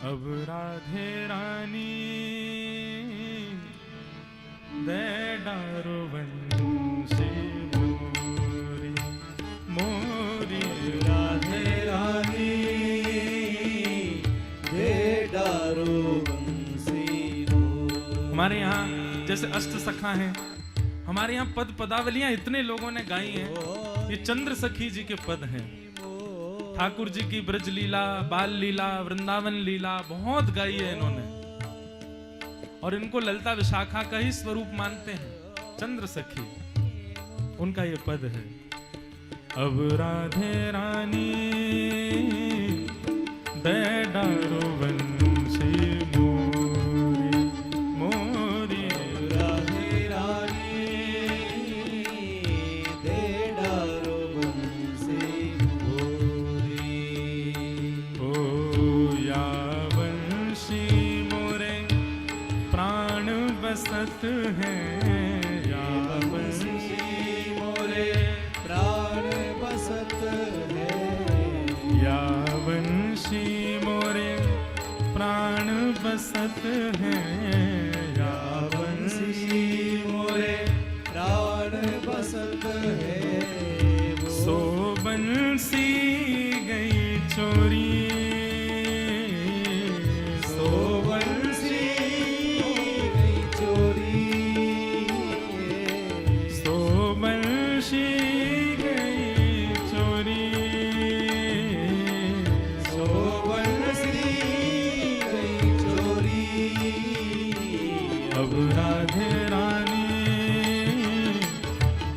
अब राधे रानी दे डारो बंसी मोरी मोरी राधे रानी दे डारो बंसी मोरी। हमारे यहाँ जैसे अष्ट सखा हैं, हमारे यहाँ पद पदावलियां इतने लोगों ने गाई हैं। ये चंद्र सखी जी के पद हैं। ठाकुर जी की ब्रज लीला, बाल लीला, वृंदावन लीला बहुत गाई है इन्होंने, और इनको ललिता विशाखा का ही स्वरूप मानते हैं। चंद्र सखी उनका ये पद है। अब राधे रानी दे डारो बंसी मोरी मोरी राधे रानी दे डारो बंसी मोरी। ओ या बंसी मोरे प्राण बसत है, या बंसी मोरे प्राण बसत है, या बंसी मोरे प्राण बसत है, या बंसी मोरे प्राण बसत है। सो बंसी गई चोरी, सो बंसी गई चोरी, सो बंसी गई चोरी, सो बंसी गई चोरी। अब राधे रानी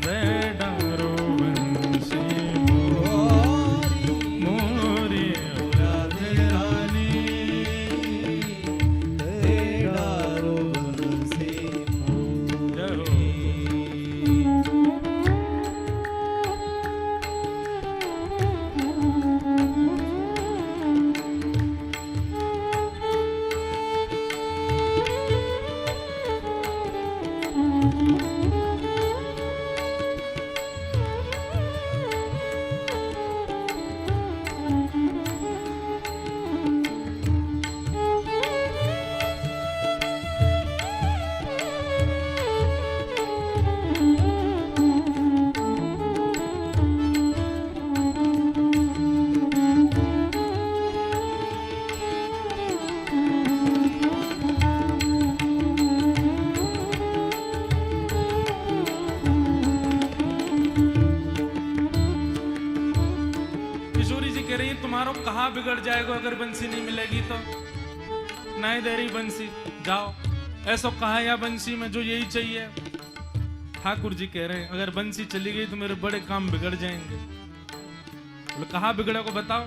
दे डारो बंसी मोरी। राधे रानी दे डारो बंसी मोरी। किशोरी जी कह रही है तुम्हारा कहाँ बिगड़ जाएगा अगर बंसी नहीं मिलेगी तो। नहीं दे रही बंसी, जाओ ऐसा कहा या बंसी में जो यही चाहिए। ठाकुर जी कह रहे हैं अगर बंसी चली गई तो मेरे बड़े काम बिगड़ जाएंगे। बोले कहाँ बिगड़े को बताओ।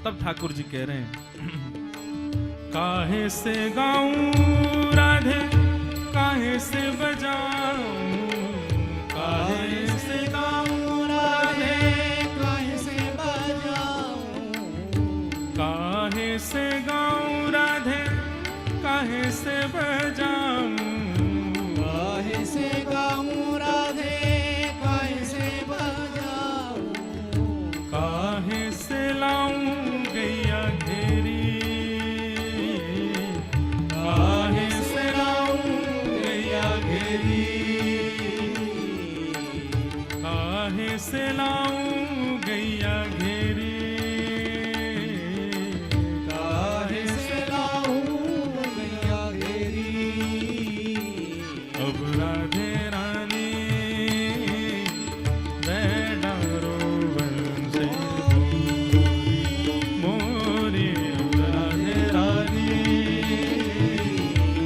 तब ठाकुर जी कह रहे हैं काहे से गाऊं राधे काहे से बजाऊं, काहे से गाऊं राधे काहे से बजाऊं, काहे से गाऊं राधे काहे से बजाऊं, काहे से गाऊं राधे काहे से बजाऊं, काहे से लाऊं गैया घेरी, काहे से लाऊं गैया घेरी, काहे से लाऊं गैया घेरी, काहे से लाऊं गैया घेरी। अब राधे रानी दे डारो बंसी मोरी। अब राधे रानी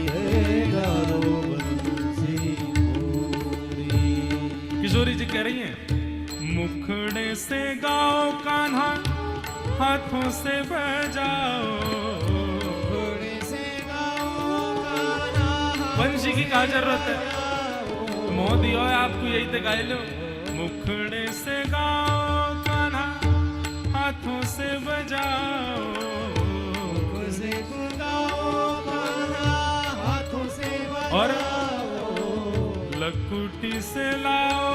दे डारो बंसी मोरी। किशोरी जी कह रही हैं मुखड़े से गाओ कान्हा हाथों से बजाओ, घोड़े से गाओ गाना बंसी की क्या जरूरत है। मोदी हो आपको यही तो गाय लो। मुखड़े से गाओ कान्हा हाथों से बजाओ, से गाओ गाना हाथों से और बजाओ, लकुटी से लाओ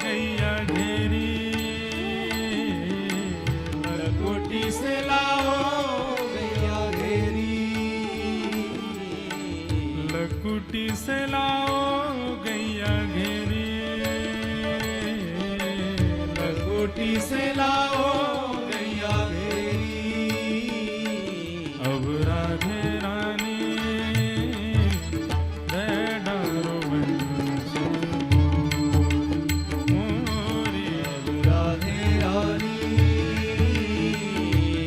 गैया घेरी, लकुटी से लाओ गैया घेरी। लकुटी से लाओ गैया घेरी, लकुटी से लाओ गैया घेरी, अब राधे रानी दे डारो बंसी मोरी, राधे रानी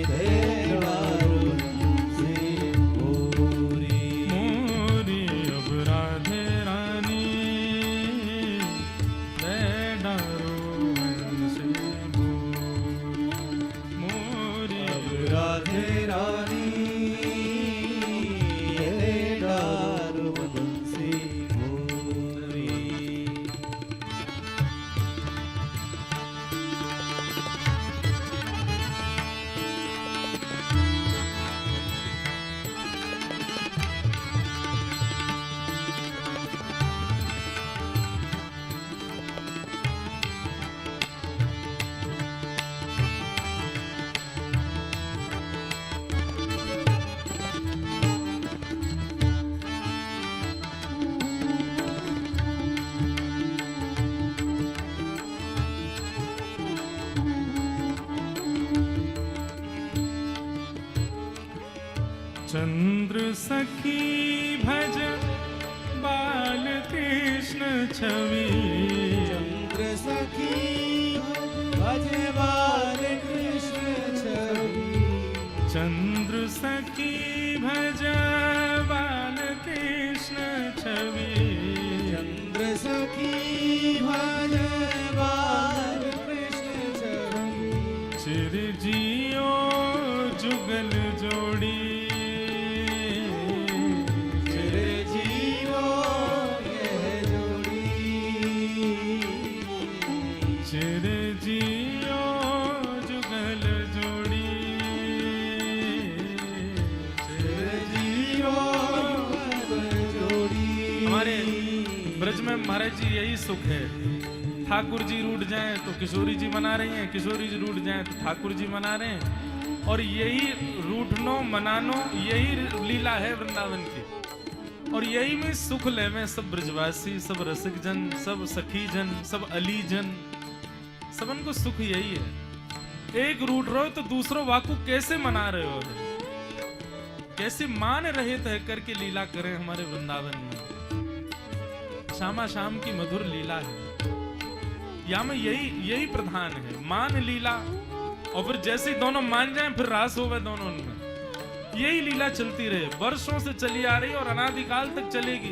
दे डारो बंसी मोरी, मोरी अब राधे रानी दे डारो बंसी मोरी, राधे रानी दे डारो बंसी मोरी। चंद्र सखी भज बाल कृष्ण छवि, चंद्र सखी भजे बाल कृष्ण छवि, चंद्र सखी भज बाल कृष्ण छवि, चंद्र सखी भजे बाल कृष्ण छवि, चिर जियो जुगल जोड़ी, चिर जीवो यह जोड़ी, चिर जियो जुगल जोड़ी, चिर जीवो यह जोड़ी। हमारे ब्रज में महाराज जी यही सुख है, ठाकुर जी रूठ जाएं तो किशोरी जी मना रही हैं, किशोरी जी रूठ जाएं तो ठाकुर जी मना रहे हैं, और यही रूठनो मनानो यही लीला है वृंदावन की, और यही में सुख ले में सब ब्रजवासी, सब रसिक जन, सब सखी जन, सब अली जन, सबन को सुख यही है। एक रूठ रहे हो तो दूसरों वाकु कैसे मना रहे हो, कैसे मान रहे तय करके लीला करें हमारे वृंदावन में, श्यामा शाम की मधुर लीला है, या में यही प्रधान है, मान लीला, और फिर जैसे ही दोनों मान जाएं फिर रास होवे दोनों उनमें, यही लीला चलती रहे, वर्षों से चली आ रही और अनादिकाल तक चलेगी।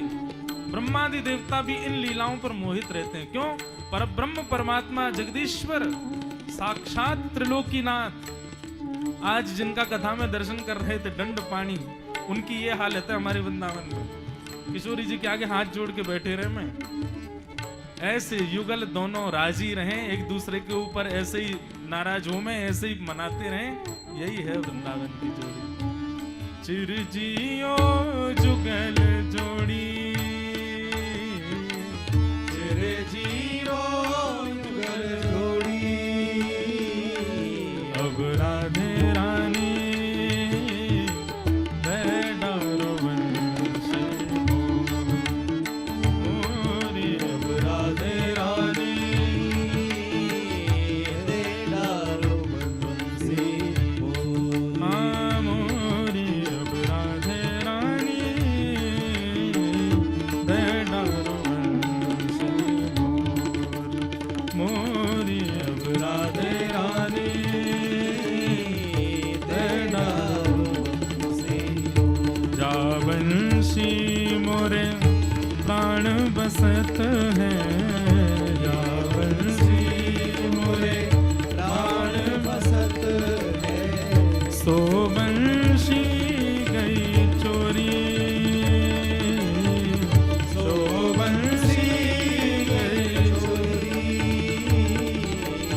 ब्रह्मादि देवता भी इन लीलाओं पर मोहित रहते हैं, क्यों? पर ब्रह्म परमात्मा जगदीश्वर साक्षात त्रिलोकीनाथ आज जिनका कथा में दर्शन कर रहे थे दंड पानी, उनकी ये हालत है हमारे वृंदावन में। किशोरी जी के आगे हाथ जोड़ के बैठे रहे, मैं ऐसे युगल दोनों राजी रहें, एक दूसरे के ऊपर ऐसे ही नाराज हो में ऐसे ही मनाते रहें, यही है वृंदावन की जोड़ी। चिर जियो जुगल जोड़ी, चिर जीवो युगल जोड़ी, अब राधे रानी दे डारो बंसी मोरी, अब राधे रानी दे डारो बंसी मोरी, हाँ मोरी, अब राधे रानी दे डारो बंसी मोरी, अब राधे रानी दे डारो बंसी जा बंसी मोरे प्राण बसत है, जा बंसी मोरे प्राण बसत है, सो बंसी गई चोरी, सो बंसी गई चोरी,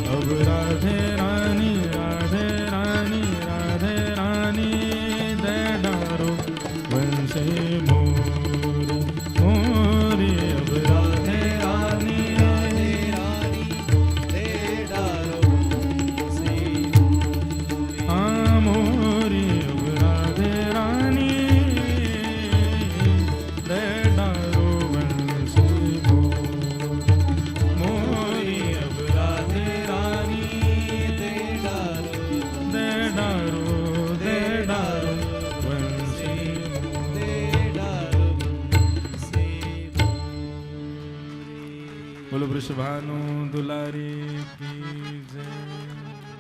अब राधे रानी राधे रानी राधे रानी दे डारो बंसी मोरी मोरी, अब राधे रानी रानी दे डारो बंसी मोरी, हाँ मोरी, अब राधे रानी दे डारो बोलो वृषभानु दुलारी की जय।